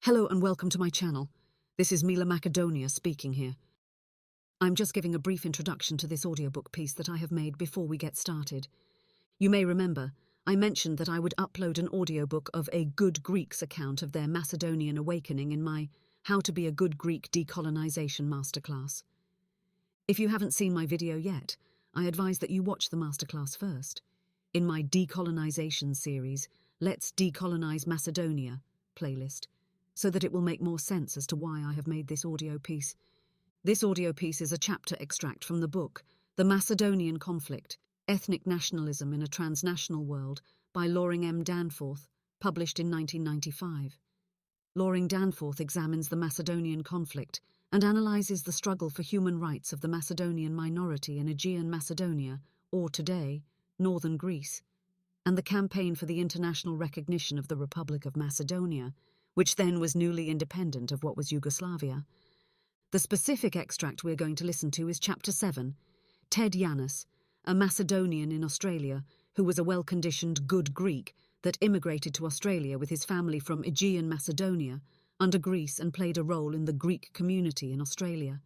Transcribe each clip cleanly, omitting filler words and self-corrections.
Hello and welcome to my channel. This is Mila Makedonija speaking here. I'm just giving a brief introduction to this audiobook piece that I have made before we get started. You may remember, I mentioned that I would upload an audiobook of a good Greeks account of their Macedonian awakening in my How to Be a Good Greek Decolonization masterclass. If you haven't seen my video yet, I advise that you watch the masterclass first. In my decolonization series, Let's Decolonize Macedonia playlist, so that it will make more sense as to why I have made this audio piece. This audio piece is a chapter extract from the book, The Macedonian Conflict, Ethnic Nationalism in a Transnational World by Loring M. Danforth, published in 1995. Loring Danforth examines the Macedonian conflict and analyzes the struggle for human rights of the Macedonian minority in Aegean Macedonia, or today, northern Greece, and the campaign for the international recognition of the Republic of Macedonia, which then was newly independent of what was Yugoslavia. The specific extract we're going to listen to is Chapter 7, Ted Yannis, a Macedonian in Australia who was a well-conditioned good Greek that immigrated to Australia with his family from Aegean Macedonia under Greece and played a role in the Greek community in Australia.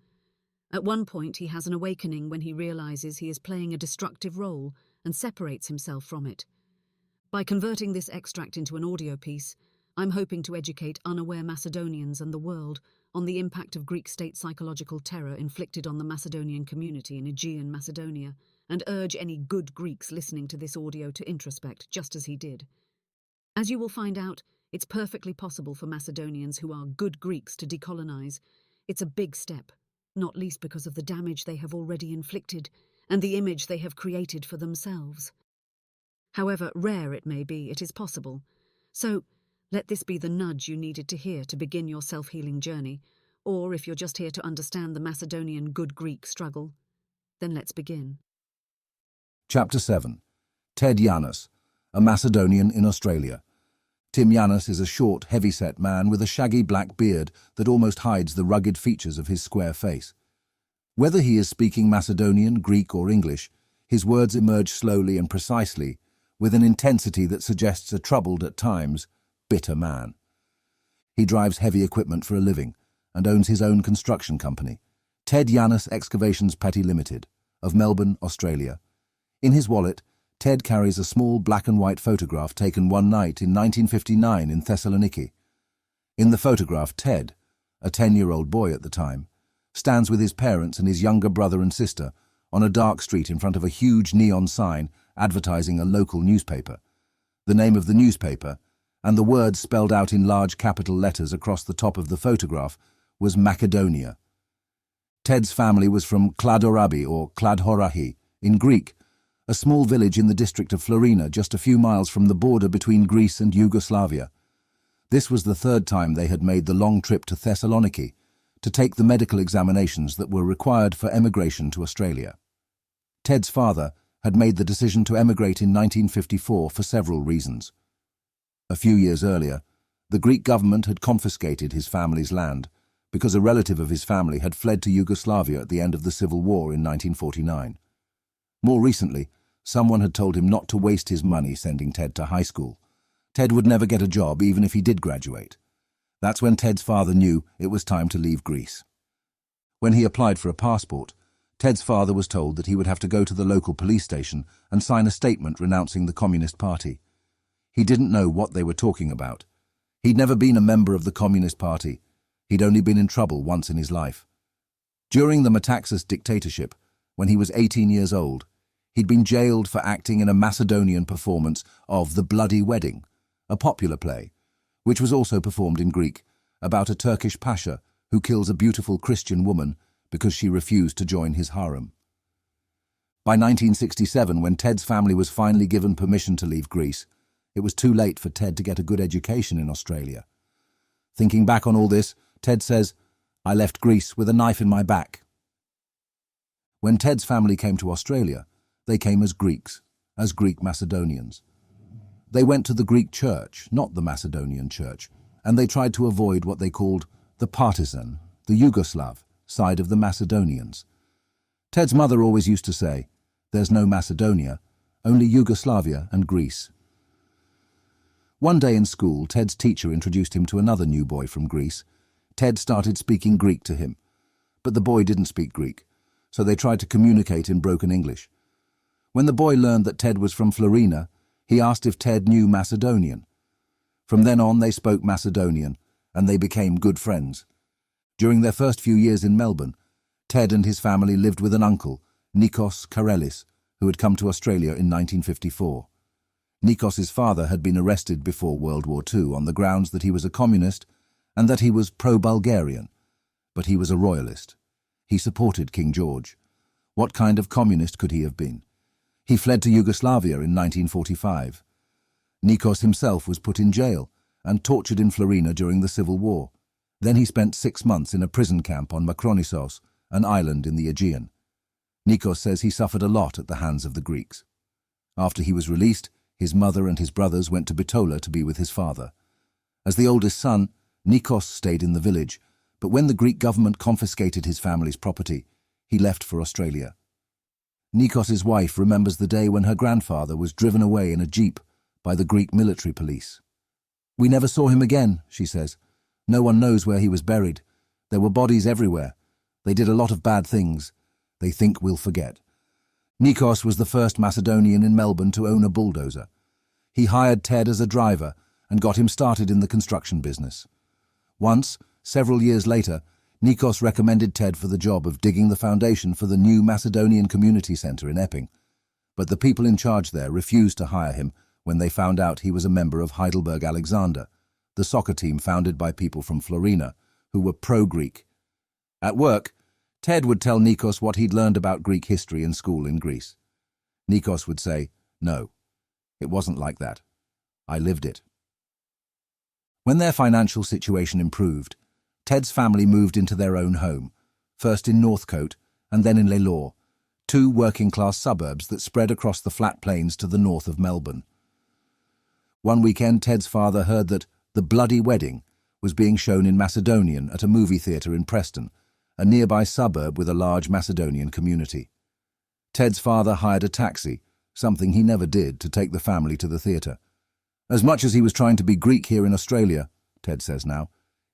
At one point he has an awakening when he realizes he is playing a destructive role and separates himself from it. By converting this extract into an audio piece, I'm hoping to educate unaware Macedonians and the world on the impact of Greek state psychological terror inflicted on the Macedonian community in Aegean Macedonia, and urge any good Greeks listening to this audio to introspect just as he did. As you will find out, it's perfectly possible for Macedonians who are good Greeks to decolonize. It's a big step, not least because of the damage they have already inflicted and the image they have created for themselves. However rare it may be, it is possible. So, let this be the nudge you needed to hear to begin your self-healing journey, or if you're just here to understand the Macedonian good Greek struggle, then let's begin. Chapter 7. Ted Yannis, a Macedonian in Australia. Tim Yannis is a short, heavy-set man with a shaggy black beard that almost hides the rugged features of his square face. Whether he is speaking Macedonian, Greek or English, his words emerge slowly and precisely, with an intensity that suggests a troubled at times, bitter man. He drives heavy equipment for a living and owns his own construction company, Ted Yannis Excavations Petty Limited, of Melbourne, Australia. In his wallet, Ted carries a small black and white photograph taken one night in 1959 in Thessaloniki. In the photograph, Ted, a 10-year-old boy at the time, stands with his parents and his younger brother and sister on a dark street in front of a huge neon sign advertising a local newspaper. The name of the newspaper, and the word spelled out in large capital letters across the top of the photograph, was Makedonija. Ted's family was from Kladorabi or Kladhorahi in Greek, a small village in the district of Florina just a few miles from the border between Greece and Yugoslavia. This was the third time they had made the long trip to Thessaloniki to take the medical examinations that were required for emigration to Australia. Ted's father had made the decision to emigrate in 1954 for several reasons. A few years earlier, the Greek government had confiscated his family's land because a relative of his family had fled to Yugoslavia at the end of the Civil War in 1949. More recently, someone had told him not to waste his money sending Ted to high school. Ted would never get a job even if he did graduate. That's when Ted's father knew it was time to leave Greece. When he applied for a passport, Ted's father was told that he would have to go to the local police station and sign a statement renouncing the Communist Party. He didn't know what they were talking about. He'd never been a member of the Communist Party. He'd only been in trouble once in his life. During the Metaxas dictatorship, when he was 18 years old, he'd been jailed for acting in a Macedonian performance of The Bloody Wedding, a popular play, which was also performed in Greek, about a Turkish pasha who kills a beautiful Christian woman because she refused to join his harem. By 1967, when Ted's family was finally given permission to leave Greece, it was too late for Ted to get a good education in Australia. Thinking back on all this, Ted says, "I left Greece with a knife in my back." When Ted's family came to Australia, they came as Greeks, as Greek Macedonians. They went to the Greek church, not the Macedonian church, and they tried to avoid what they called the partisan, the Yugoslav, side of the Macedonians. Ted's mother always used to say, "There's no Macedonia, only Yugoslavia and Greece." One day in school, Ted's teacher introduced him to another new boy from Greece. Ted started speaking Greek to him, but the boy didn't speak Greek, so they tried to communicate in broken English. When the boy learned that Ted was from Florina, he asked if Ted knew Macedonian. From then on, they spoke Macedonian, and they became good friends. During their first few years in Melbourne, Ted and his family lived with an uncle, Nikos Karelis, who had come to Australia in 1954. Nikos's father had been arrested before World War II on the grounds that he was a communist and that he was pro-Bulgarian, but he was a royalist. He supported King George. What kind of communist could he have been? He fled to Yugoslavia in 1945. Nikos himself was put in jail and tortured in Florina during the Civil War. Then he spent 6 months in a prison camp on Makedonija, an island in the Aegean. Nikos says he suffered a lot at the hands of the Greeks. After he was released, his mother and his brothers went to Bitola to be with his father. As the oldest son, Nikos stayed in the village, but when the Greek government confiscated his family's property, he left for Australia. Nikos's wife remembers the day when her grandfather was driven away in a jeep by the Greek military police. "We never saw him again," she says. "No one knows where he was buried. There were bodies everywhere. They did a lot of bad things. They think we'll forget." Nikos was the first Macedonian in Melbourne to own a bulldozer. He hired Ted as a driver and got him started in the construction business. Once, several years later, Nikos recommended Ted for the job of digging the foundation for the new Macedonian Community Centre in Epping, but the people in charge there refused to hire him when they found out he was a member of Heidelberg Alexander, the soccer team founded by people from Florina, who were pro-Greek. At work, Ted would tell Nikos what he'd learned about Greek history in school in Greece. Nikos would say, "No, it wasn't like that. I lived it." When their financial situation improved, Ted's family moved into their own home, first in Northcote and then in Lelore, two working-class suburbs that spread across the flat plains to the north of Melbourne. One weekend, Ted's father heard that The Bloody Wedding was being shown in Macedonian at a movie theatre in Princeton, a nearby suburb with a large Macedonian community. Ted's father hired a taxi, something he never did, to take the family to the theatre. As much as he was trying to be Greek here in Australia, Ted says now,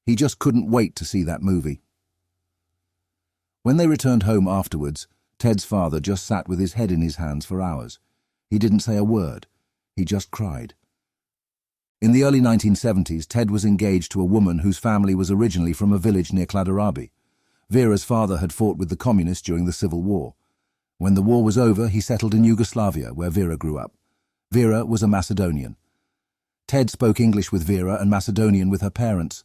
he just couldn't wait to see that movie. When they returned home afterwards, Ted's father just sat with his head in his hands for hours. He didn't say a word. He just cried. In the early 1970s, Ted was engaged to a woman whose family was originally from a village near Kladarabi. Vera's father had fought with the communists during the Civil War. When the war was over, he settled in Yugoslavia, where Vera grew up. Vera was a Macedonian. Ted spoke English with Vera and Macedonian with her parents.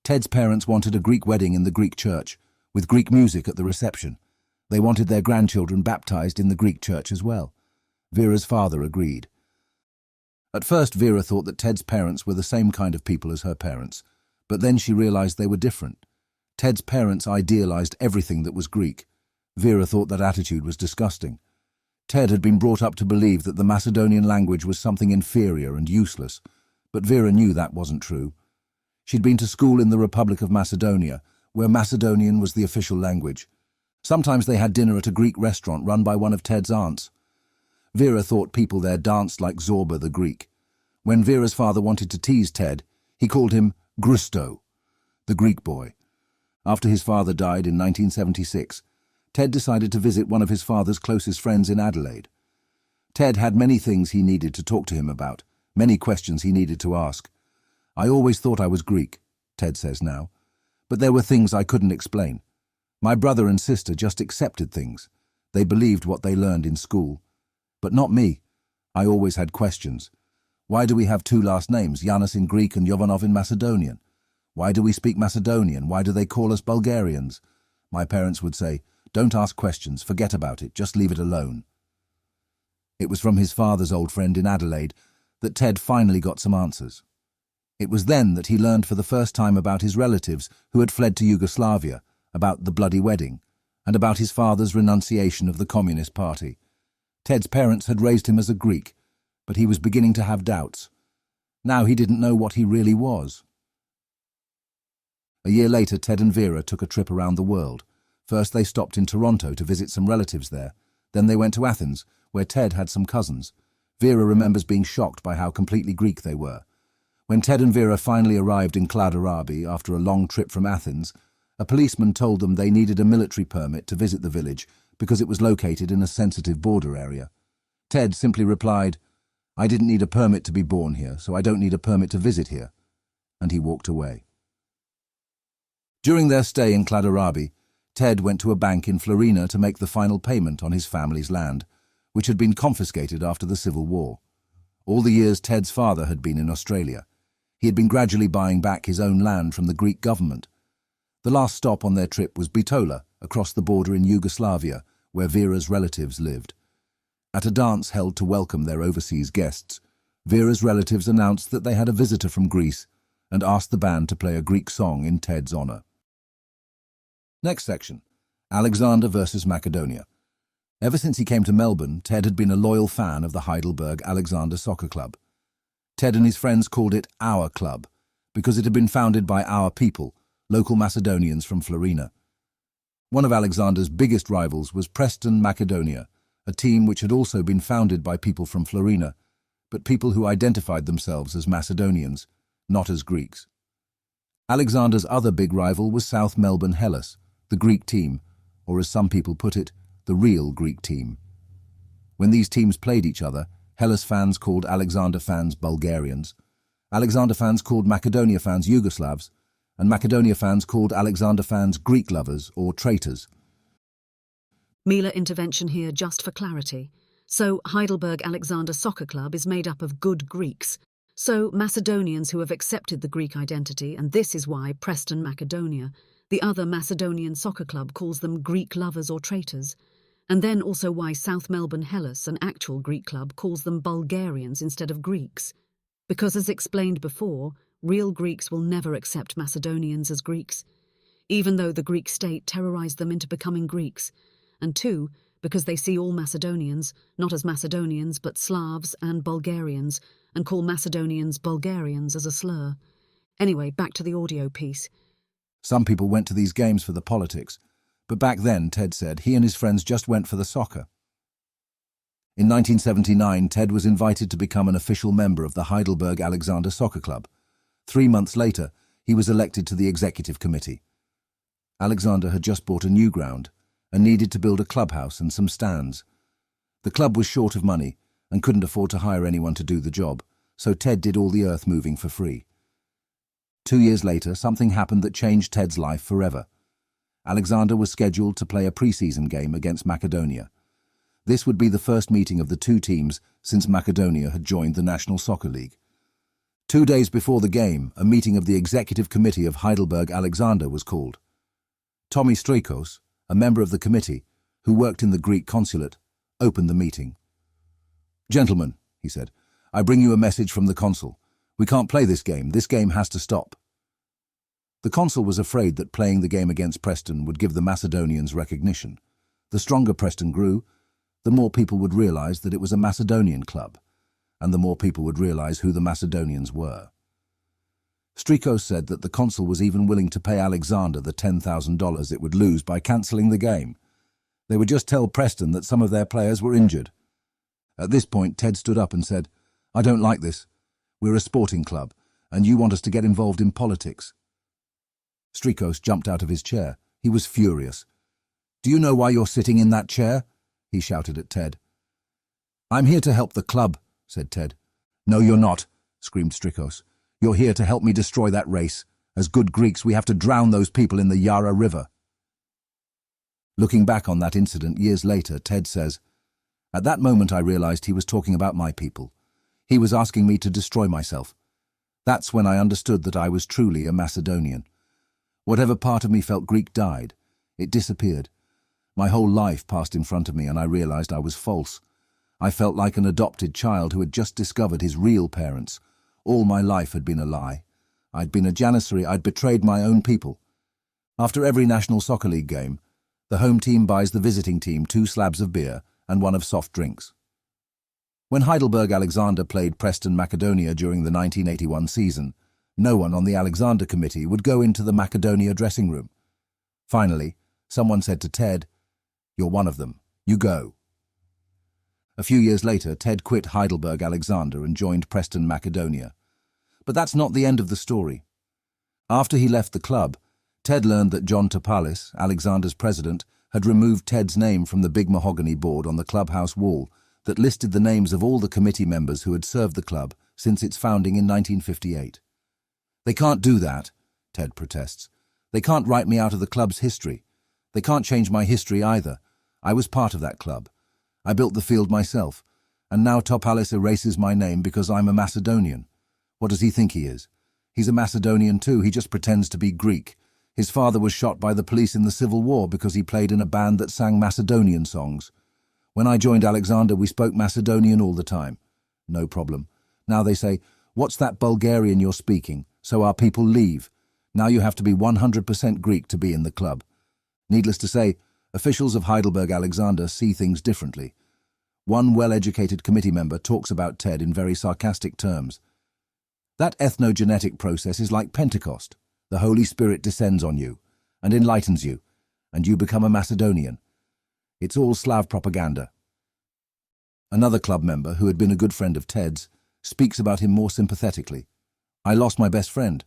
Ted's parents wanted a Greek wedding in the Greek church, with Greek music at the reception. They wanted their grandchildren baptized in the Greek church as well. Vera's father agreed. At first, Vera thought that Ted's parents were the same kind of people as her parents, but then she realized they were different. Ted's parents idealized everything that was Greek. Vera thought that attitude was disgusting. Ted had been brought up to believe that the Macedonian language was something inferior and useless, but Vera knew that wasn't true. She'd been to school in the Republic of Macedonia, where Macedonian was the official language. Sometimes they had dinner at a Greek restaurant run by one of Ted's aunts. Vera thought people there danced like Zorba the Greek. When Vera's father wanted to tease Ted, he called him Grusto, the Greek boy. After his father died in 1976, Ted decided to visit one of his father's closest friends in Adelaide. Ted had many things he needed to talk to him about, many questions he needed to ask. "I always thought I was Greek," Ted says now, "but there were things I couldn't explain. My brother and sister just accepted things. They believed what they learned in school. But not me. I always had questions. Why do we have two last names, Yannis in Greek and Jovanov in Macedonian? Why do we speak Macedonian? Why do they call us Bulgarians?" My parents would say, "Don't ask questions, forget about it, just leave it alone." It was from his father's old friend in Adelaide that Ted finally got some answers. It was then that he learned for the first time about his relatives who had fled to Yugoslavia, about the bloody wedding, and about his father's renunciation of the Communist Party. Ted's parents had raised him as a Greek, but he was beginning to have doubts. Now he didn't know what he really was. A year later, Ted and Vera took a trip around the world. First they stopped in Toronto to visit some relatives there. Then they went to Athens, where Ted had some cousins. Vera remembers being shocked by how completely Greek they were. When Ted and Vera finally arrived in Kladarabi after a long trip from Athens, a policeman told them they needed a military permit to visit the village because it was located in a sensitive border area. Ted simply replied, "I didn't need a permit to be born here, so I don't need a permit to visit here," and he walked away. During their stay in Kladarabi, Ted went to a bank in Florina to make the final payment on his family's land, which had been confiscated after the Civil War. All the years Ted's father had been in Australia, he had been gradually buying back his own land from the Greek government. The last stop on their trip was Bitola, across the border in Yugoslavia, where Vera's relatives lived. At a dance held to welcome their overseas guests, Vera's relatives announced that they had a visitor from Greece and asked the band to play a Greek song in Ted's honour. Next section, Alexander versus Macedonia. Ever since he came to Melbourne, Ted had been a loyal fan of the Heidelberg Alexander Soccer Club. Ted and his friends called it Our Club because it had been founded by our people, local Macedonians from Florina. One of Alexander's biggest rivals was Princeton, Makedonija, a team which had also been founded by people from Florina, but people who identified themselves as Macedonians, not as Greeks. Alexander's other big rival was South Melbourne Hellas, the Greek team, or as some people put it, the real Greek team. When these teams played each other, Hellas fans called Alexander fans Bulgarians, Alexander fans called Makedonia fans Yugoslavs, and Makedonia fans called Alexander fans Greek lovers or traitors. Mila intervention here just for clarity. So Heidelberg Alexander Soccer Club is made up of good Greeks, so Macedonians who have accepted the Greek identity, and this is why Princeton, Makedonija, the other Macedonian soccer club, calls them Greek lovers or traitors, and then also why South Melbourne Hellas, an actual Greek club, calls them Bulgarians instead of Greeks. Because as explained before, real Greeks will never accept Macedonians as Greeks, even though the Greek state terrorized them into becoming Greeks, and two, because they see all Macedonians, not as Macedonians but Slavs and Bulgarians, and call Macedonians Bulgarians as a slur. Anyway, back to the audio piece. Some people went to these games for the politics, but back then, Ted said, he and his friends just went for the soccer. In 1979, Ted was invited to become an official member of the Heidelberg Alexander Soccer Club. 3 months later, he was elected to the executive committee. Alexander had just bought a new ground and needed to build a clubhouse and some stands. The club was short of money and couldn't afford to hire anyone to do the job, so Ted did all the earth moving for free. 2 years later, something happened that changed Ted's life forever. Alexander was scheduled to play a pre-season game against Makedonija. This would be the first meeting of the two teams since Makedonija had joined the National Soccer League. 2 days before the game, a meeting of the executive committee of Heidelberg Alexander was called. Tommy Strikos, a member of the committee, who worked in the Greek consulate, opened the meeting. "Gentlemen," he said, "I bring you a message from the consul. We can't play this game. This game has to stop." The consul was afraid that playing the game against Princeton would give the Macedonians recognition. The stronger Princeton grew, the more people would realize that it was a Macedonian club, and the more people would realize who the Macedonians were. Strikos said that the consul was even willing to pay Alexander the $10,000 it would lose by cancelling the game. They would just tell Princeton that some of their players were injured. At this point, Ted stood up and said, "I don't like this. We're a sporting club, and you want us to get involved in politics." Strikos jumped out of his chair. He was furious. "Do you know why you're sitting in that chair?" he shouted at Ted. "I'm here to help the club," said Ted. "No, you're not," screamed Strikos. "You're here to help me destroy that race. As good Greeks, we have to drown those people in the Yara River." Looking back on that incident years later, Ted says, "At that moment I realized he was talking about my people. He was asking me to destroy myself. That's when I understood that I was truly a Macedonian. Whatever part of me felt Greek died. It disappeared. My whole life passed in front of me and I realized I was false. I felt like an adopted child who had just discovered his real parents. All my life had been a lie. I'd been a janissary. I'd betrayed my own people. After every National Soccer League game, the home team buys the visiting team 2 slabs of beer and 1 of soft drinks. When Heidelberg Alexander played Princeton Makedonija during the 1981 season, no one on the Alexander committee would go into the Makedonija dressing room. Finally, someone said to Ted, "You're one of them. You go." A few years later, Ted quit Heidelberg Alexander and joined Princeton Makedonija. But that's not the end of the story. After he left the club, Ted learned that John Topalis, Alexander's president, had removed Ted's name from the big mahogany board on the clubhouse wall that listed the names of all the committee members who had served the club since its founding in 1958. They can't do that, Ted protests. They can't write me out of the club's history. They can't change my history either. I was part of that club. I built the field myself, and now Topalis erases my name because I'm a Macedonian. What does he think he is? He's a Macedonian too, he just pretends to be Greek. His father was shot by the police in the Civil War because he played in a band that sang Macedonian songs. When I joined Alexander, we spoke Macedonian all the time. No problem. Now they say, "What's that Bulgarian you're speaking?" So our people leave. Now you have to be 100% Greek to be in the club. Needless to say, officials of Heidelberg Alexander see things differently. One well-educated committee member talks about Ted in very sarcastic terms. That ethnogenetic process is like Pentecost. The Holy Spirit descends on you and enlightens you, and you become a Macedonian. It's all Slav propaganda. Another club member, who had been a good friend of Ted's, speaks about him more sympathetically. "I lost my best friend.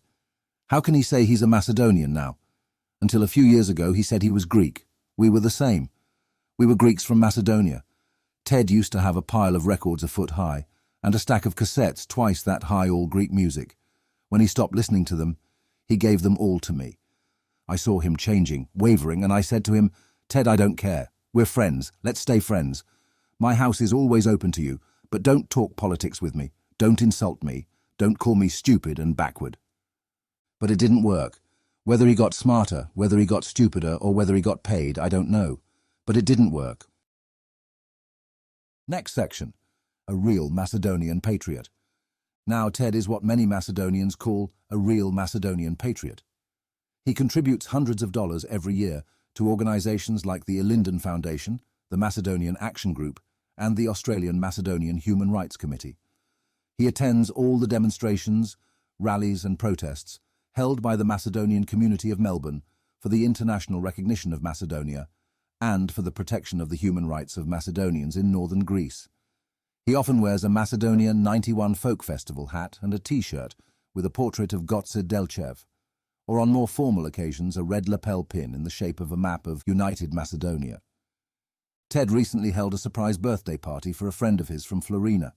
How can he say he's a Macedonian now? Until a few years ago he said he was Greek. We were the same. We were Greeks from Macedonia. Ted used to have a pile of records a foot high, and a stack of cassettes twice that high, all Greek music. When he stopped listening to them, he gave them all to me. I saw him changing, wavering, and I said to him, 'Ted, I don't care. We're friends. Let's stay friends. My house is always open to you, but don't talk politics with me. Don't insult me. Don't call me stupid and backward.' But it didn't work. Whether he got smarter, whether he got stupider, or whether he got paid, I don't know. But it didn't work." Next section. A real Macedonian patriot. Now Ted is what many Macedonians call a real Macedonian patriot. He contributes hundreds of dollars every year to organizations like the Linden Foundation, the Macedonian Action Group, and the Australian Macedonian Human Rights Committee. He attends all the demonstrations, rallies and protests held by the Macedonian community of Melbourne for the international recognition of Macedonia and for the protection of the human rights of Macedonians in northern Greece. He often wears a Macedonian 91 Folk Festival hat and a T-shirt with a portrait of Gotze Delchev, or on more formal occasions a red lapel pin in the shape of a map of United Macedonia. Ted recently held a surprise birthday party for a friend of his from Florina.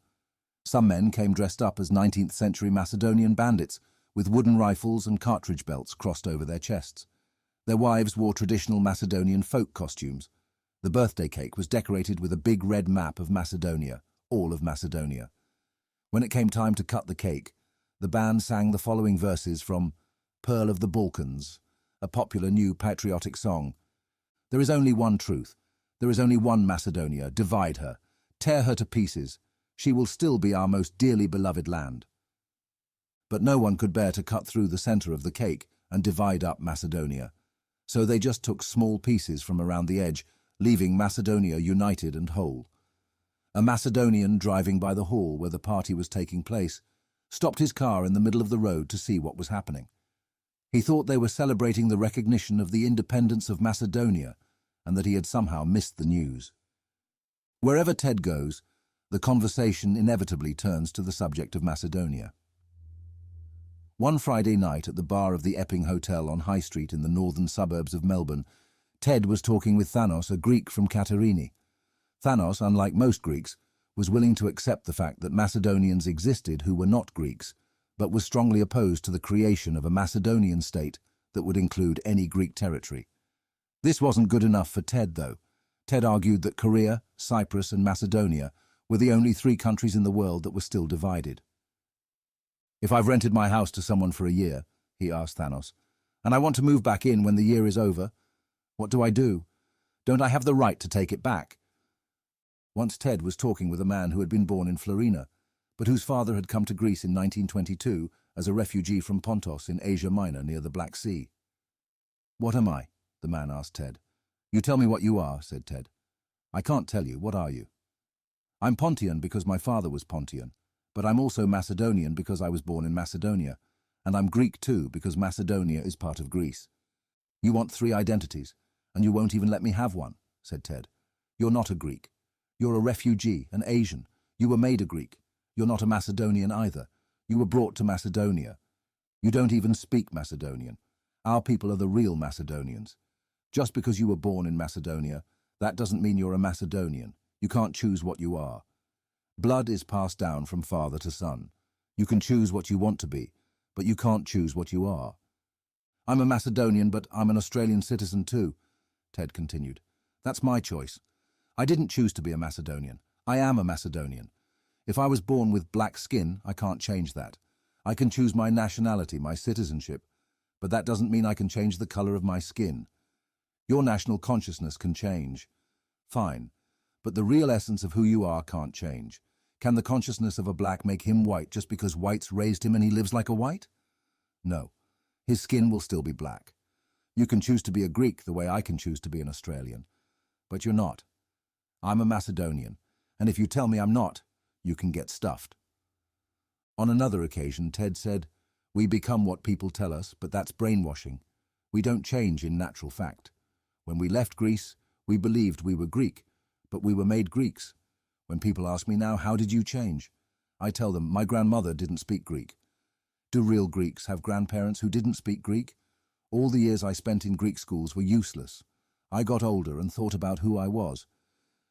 Some men came dressed up as 19th century Macedonian bandits with wooden rifles and cartridge belts crossed over their chests. Their wives wore traditional Macedonian folk costumes. The birthday cake was decorated with a big red map of Macedonia, all of Macedonia. When it came time to cut the cake, the band sang the following verses from Pearl of the Balkans, a popular new patriotic song. "There is only one truth. There is only one Macedonia. Divide her. Tear her to pieces. She will still be our most dearly beloved land." But no one could bear to cut through the center of the cake and divide up Macedonia. So they just took small pieces from around the edge, leaving Macedonia united and whole. A Macedonian driving by the hall where the party was taking place stopped his car in the middle of the road to see what was happening. He thought they were celebrating the recognition of the independence of Macedonia and that he had somehow missed the news. Wherever Ted goes, the conversation inevitably turns to the subject of Macedonia. One Friday night at the bar of the Epping Hotel on High Street in the northern suburbs of Melbourne, Ted was talking with Thanos, a Greek from Katerini. Thanos, unlike most Greeks, was willing to accept the fact that Macedonians existed who were not Greeks, but was strongly opposed to the creation of a Macedonian state that would include any Greek territory. This wasn't good enough for Ted, though. Ted argued that Korea, Cyprus and Macedonia were the only 3 countries in the world that were still divided. "If I've rented my house to someone for a year," he asked Thanos, "and I want to move back in when the year is over, what do I do? Don't I have the right to take it back?" Once Ted was talking with a man who had been born in Florina, but whose father had come to Greece in 1922 as a refugee from Pontos in Asia Minor near the Black Sea. "What am I?" the man asked Ted. "You tell me what you are," said Ted. "I can't tell you. What are you?" "I'm Pontian because my father was Pontian, but I'm also Macedonian because I was born in Macedonia, and I'm Greek too because Macedonia is part of Greece." "You want 3 identities, and you won't even let me have one," said Ted. "You're not a Greek. You're a refugee, an Asian. You were made a Greek. You're not a Macedonian either. You were brought to Macedonia. You don't even speak Macedonian. Our people are the real Macedonians. Just because you were born in Macedonia, that doesn't mean you're a Macedonian. You can't choose what you are. Blood is passed down from father to son. You can choose what you want to be, but you can't choose what you are. I'm a Macedonian, but I'm an Australian citizen too, Ted continued. That's my choice. I didn't choose to be a Macedonian. I am a Macedonian. If I was born with black skin, I can't change that. I can choose my nationality, my citizenship, but that doesn't mean I can change the colour of my skin. Your national consciousness can change. Fine, but the real essence of who you are can't change. Can the consciousness of a black make him white just because whites raised him and he lives like a white? No. His skin will still be black. You can choose to be a Greek the way I can choose to be an Australian. But you're not. I'm a Macedonian, and if you tell me I'm not, you can get stuffed. On another occasion, Ted said, "We become what people tell us, but that's brainwashing. We don't change in natural fact. When we left Greece, we believed we were Greek, but we were made Greeks. When people ask me now, how did you change? I tell them, my grandmother didn't speak Greek. Do real Greeks have grandparents who didn't speak Greek? All the years I spent in Greek schools were useless. I got older and thought about who I was.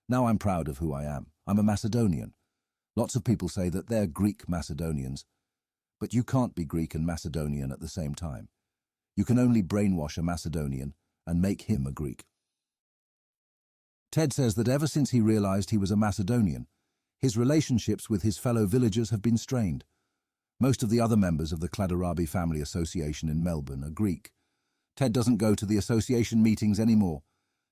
Now I'm proud of who I am. I'm a Macedonian. Lots of people say that they're Greek Macedonians, but you can't be Greek and Macedonian at the same time. You can only brainwash a Macedonian and make him a Greek." Ted says that ever since he realized he was a Macedonian, his relationships with his fellow villagers have been strained. Most of the other members of the Kladarabi Family Association in Melbourne are Greek. Ted doesn't go to the association meetings anymore.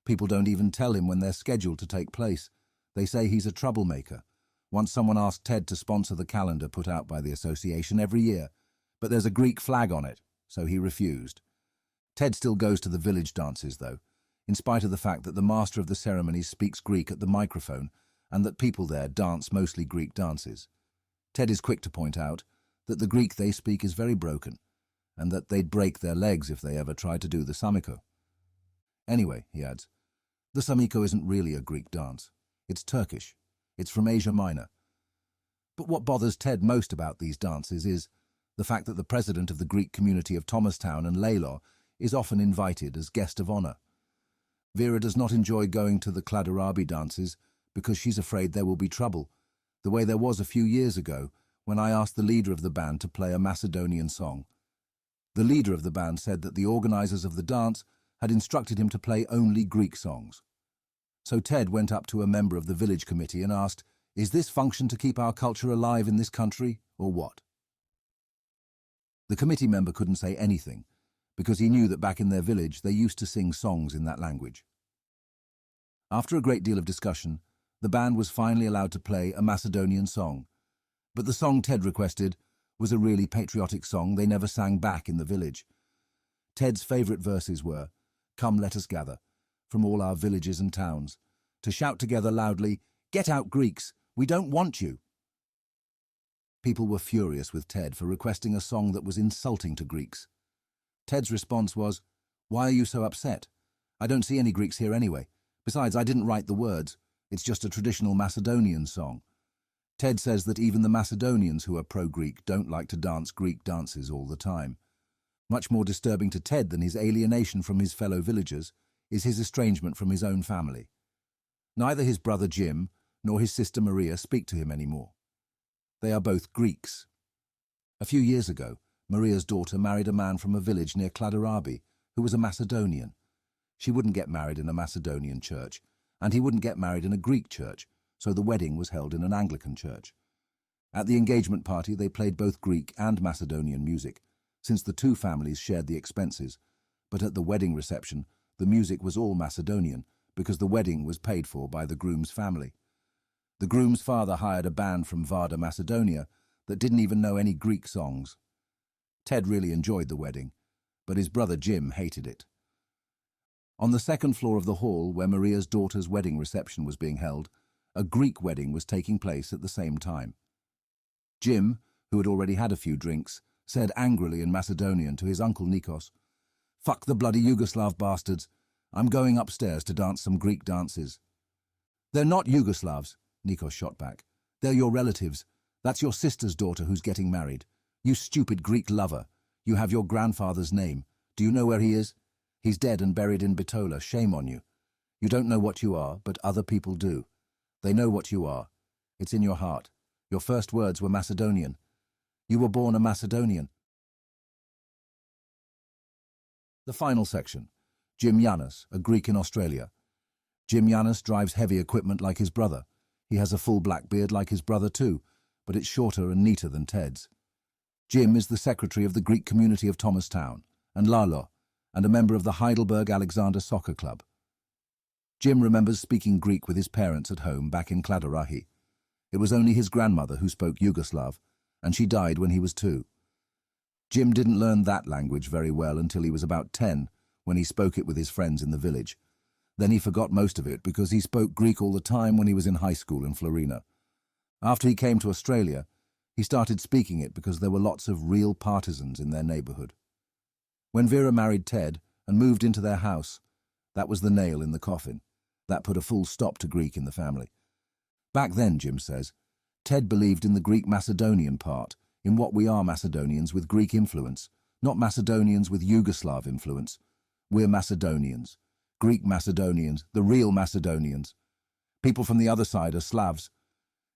People don't even tell him when they're scheduled to take place. They say he's a troublemaker. Once someone asked Ted to sponsor the calendar put out by the association every year, but there's a Greek flag on it, so he refused. Ted still goes to the village dances, though, in spite of the fact that the master of the ceremonies speaks Greek at the microphone and that people there dance mostly Greek dances. Ted is quick to point out that the Greek they speak is very broken and that they'd break their legs if they ever tried to do the samiko. Anyway, he adds, the samiko isn't really a Greek dance. It's Turkish. It's from Asia Minor. But what bothers Ted most about these dances is the fact that the president of the Greek community of Thomastown and Laylaw is often invited as guest of honour. Vera does not enjoy going to the Kladarabi dances because she's afraid there will be trouble, the way there was a few years ago when I asked the leader of the band to play a Macedonian song. The leader of the band said that the organisers of the dance had instructed him to play only Greek songs. So Ted went up to a member of the village committee and asked, "Is this function to keep our culture alive in this country, or what?" The committee member couldn't say anything, because he knew that back in their village they used to sing songs in that language. After a great deal of discussion, the band was finally allowed to play a Macedonian song, but the song Ted requested was a really patriotic song they never sang back in the village. Ted's favourite verses were, "Come let us gather, from all our villages and towns, to shout together loudly, 'Get out Greeks, we don't want you!'" People were furious with Ted for requesting a song that was insulting to Greeks. Ted's response was, "Why are you so upset? I don't see any Greeks here anyway. Besides, I didn't write the words. It's just a traditional Macedonian song." Ted says that even the Macedonians who are pro-Greek don't like to dance Greek dances all the time. Much more disturbing to Ted than his alienation from his fellow villagers is his estrangement from his own family. Neither his brother Jim nor his sister Maria speak to him anymore. They are both Greeks. A few years ago, Maria's daughter married a man from a village near Kladarabi who was a Macedonian. She wouldn't get married in a Macedonian church, and he wouldn't get married in a Greek church, so the wedding was held in an Anglican church. At the engagement party, they played both Greek and Macedonian music, since the two families shared the expenses, but at the wedding reception, the music was all Macedonian because the wedding was paid for by the groom's family. The groom's father hired a band from Varda, Macedonia, that didn't even know any Greek songs. Ted really enjoyed the wedding, but his brother Jim hated it. On the second floor of the hall where Maria's daughter's wedding reception was being held, a Greek wedding was taking place at the same time. Jim, who had already had a few drinks, said angrily in Macedonian to his uncle Nikos, "Fuck the bloody Yugoslav bastards. I'm going upstairs to dance some Greek dances." "They're not Yugoslavs," Nikos shot back. "They're your relatives. That's your sister's daughter who's getting married. You stupid Greek lover. You have your grandfather's name. Do you know where he is? He's dead and buried in Bitola. Shame on you. You don't know what you are, but other people do. They know what you are. It's in your heart. Your first words were Macedonian. You were born a Macedonian. The final section. Jim Yannis, a Greek in Australia. Jim Yannis drives heavy equipment like his brother. He has a full black beard like his brother too, but it's shorter and neater than Ted's. Jim is the secretary of the Greek community of Thomastown and Lalo, and a member of the Heidelberg Alexander Soccer Club. Jim remembers speaking Greek with his parents at home back in Kladarahi. It was only his grandmother who spoke Yugoslav, and she died when he was 2. Jim didn't learn that language very well until he was about 10, when he spoke it with his friends in the village. Then he forgot most of it because he spoke Greek all the time when he was in high school in Florina. After he came to Australia, he started speaking it because there were lots of real partisans in their neighbourhood. When Vera married Ted and moved into their house, that was the nail in the coffin. That put a full stop to Greek in the family. Back then, Jim says, Ted believed in the Greek Macedonian part, in what we are Macedonians with Greek influence, not Macedonians with Yugoslav influence. We're Macedonians, Greek Macedonians, the real Macedonians. People from the other side are Slavs.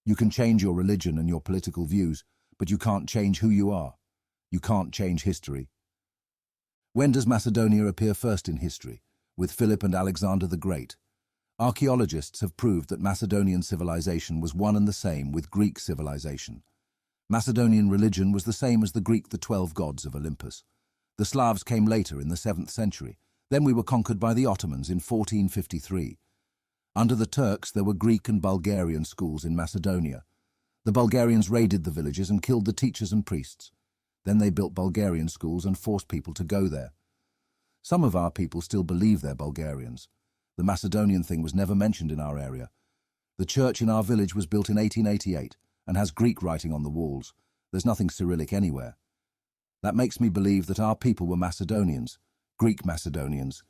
You can change your religion and your political views, but you can't change who you are. You can't change history. When does Macedonia appear first in history? With Philip and Alexander the Great. Archaeologists have proved that Macedonian civilization was one and the same with Greek civilization. Macedonian religion was the same as the Greek 12 gods of Olympus. The Slavs came later in the 7th century. Then we were conquered by the Ottomans in 1453. Under the Turks there were Greek and Bulgarian schools in Macedonia. The Bulgarians raided the villages and killed the teachers and priests. Then they built Bulgarian schools and forced people to go there. Some of our people still believe they're Bulgarians. The Macedonian thing was never mentioned in our area. The church in our village was built in 1888 and has Greek writing on the walls. There's nothing Cyrillic anywhere. That makes me believe that our people were Macedonians, Greek Macedonians,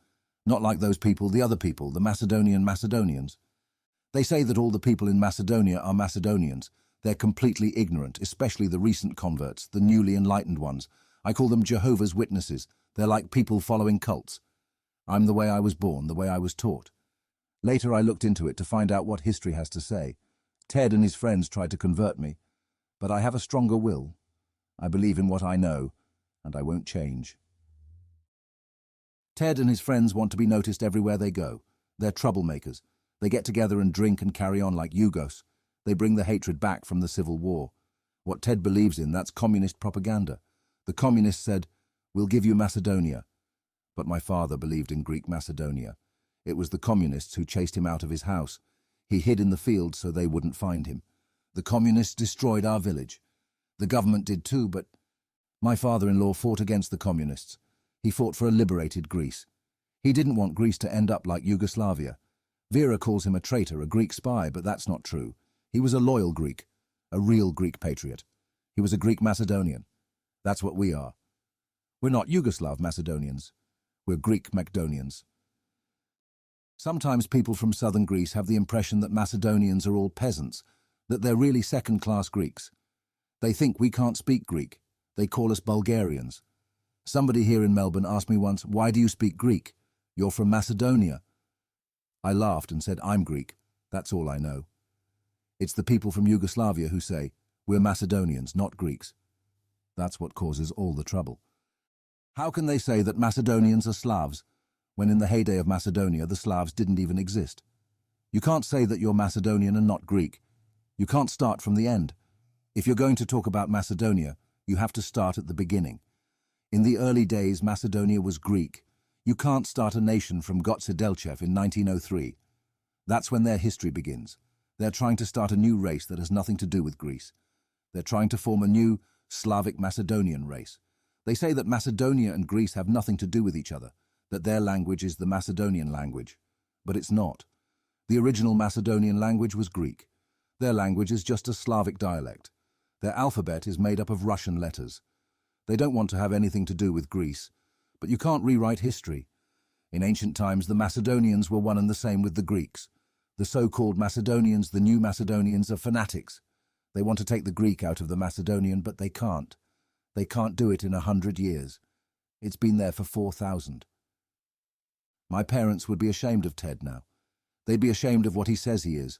not like those people, the other people, the Macedonian Macedonians. They say that all the people in Macedonia are Macedonians. They're completely ignorant, especially the recent converts, the newly enlightened ones. I call them Jehovah's Witnesses. They're like people following cults. I'm the way I was born, the way I was taught. Later I looked into it to find out what history has to say. Ted and his friends tried to convert me, but I have a stronger will. I believe in what I know, and I won't change. Ted and his friends want to be noticed everywhere they go. They're troublemakers. They get together and drink and carry on like Yugos. They bring the hatred back from the Civil War. What Ted believes in, that's communist propaganda. The communists said, "We'll give you Macedonia." But my father believed in Greek Macedonia. It was the communists who chased him out of his house. He hid in the fields so they wouldn't find him. The communists destroyed our village. The government did too, but my father-in-law fought against the communists. He fought for a liberated Greece. He didn't want Greece to end up like Yugoslavia. Vera calls him a traitor, a Greek spy, but that's not true. He was a loyal Greek, a real Greek patriot. He was a Greek Macedonian. That's what we are. We're not Yugoslav Macedonians. We're Greek Macedonians. Sometimes people from southern Greece have the impression that Macedonians are all peasants, that they're really second-class Greeks. They think we can't speak Greek. They call us Bulgarians. Somebody here in Melbourne asked me once, "Why do you speak Greek? You're from Macedonia." I laughed and said, "I'm Greek. That's all I know." It's the people from Yugoslavia who say, "We're Macedonians, not Greeks." That's what causes all the trouble. How can they say that Macedonians are Slavs, when in the heyday of Macedonia the Slavs didn't even exist? You can't say that you're Macedonian and not Greek. You can't start from the end. If you're going to talk about Macedonia, you have to start at the beginning. In the early days, Macedonia was Greek. You can't start a nation from Gotze-Delchev in 1903. That's when their history begins. They're trying to start a new race that has nothing to do with Greece. They're trying to form a new Slavic Macedonian race. They say that Macedonia and Greece have nothing to do with each other, that their language is the Macedonian language. But it's not. The original Macedonian language was Greek. Their language is just a Slavic dialect. Their alphabet is made up of Russian letters. They don't want to have anything to do with Greece, but you can't rewrite history. In ancient times, the Macedonians were one and the same with the Greeks. The so-called Macedonians, the new Macedonians, are fanatics. They want to take the Greek out of the Macedonian, but they can't. They can't do it in 100 years. It's been there for 4,000. My parents would be ashamed of Ted now. They'd be ashamed of what he says he is.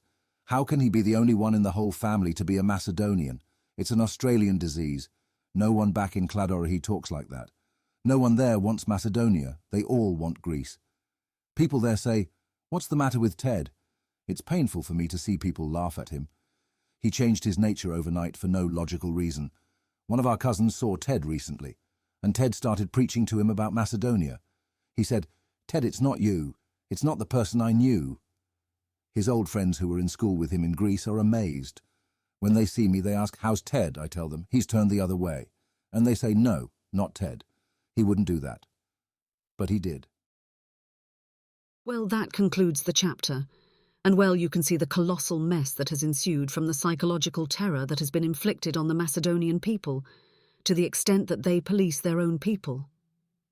How can he be the only one in the whole family to be a Macedonian? It's an Australian disease. No one back in Cladorhi talks like that. No one there wants Macedonia. They all want Greece. People there say, "What's the matter with Ted?" It's painful for me to see people laugh at him. He changed his nature overnight for no logical reason. One of our cousins saw Ted recently, and Ted started preaching to him about Macedonia. He said, "Ted, it's not you. It's not the person I knew." His old friends who were in school with him in Greece are amazed. When they see me, they ask, "How's Ted?" I tell them. "He's turned the other way." And they say, "No, not Ted. He wouldn't do that." But he did. Well, that concludes the chapter. And well, you can see the colossal mess that has ensued from the psychological terror that has been inflicted on the Macedonian people, to the extent that they police their own people.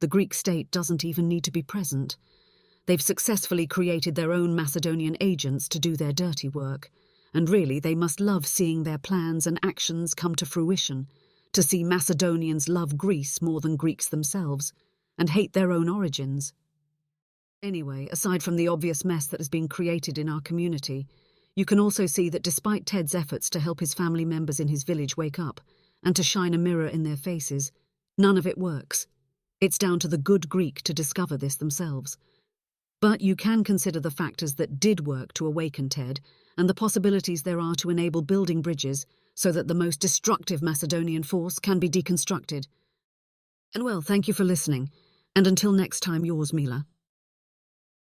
The Greek state doesn't even need to be present. They've successfully created their own Macedonian agents to do their dirty work, and really they must love seeing their plans and actions come to fruition, to see Macedonians love Greece more than Greeks themselves, and hate their own origins. Anyway, aside from the obvious mess that has been created in our community, you can also see that despite Ted's efforts to help his family members in his village wake up, and to shine a mirror in their faces, none of it works. It's down to the good Greek to discover this themselves. But you can consider the factors that did work to awaken Ted, and the possibilities there are to enable building bridges so that the most destructive Macedonian force can be deconstructed. And well, thank you for listening, and until next time, yours, Mila.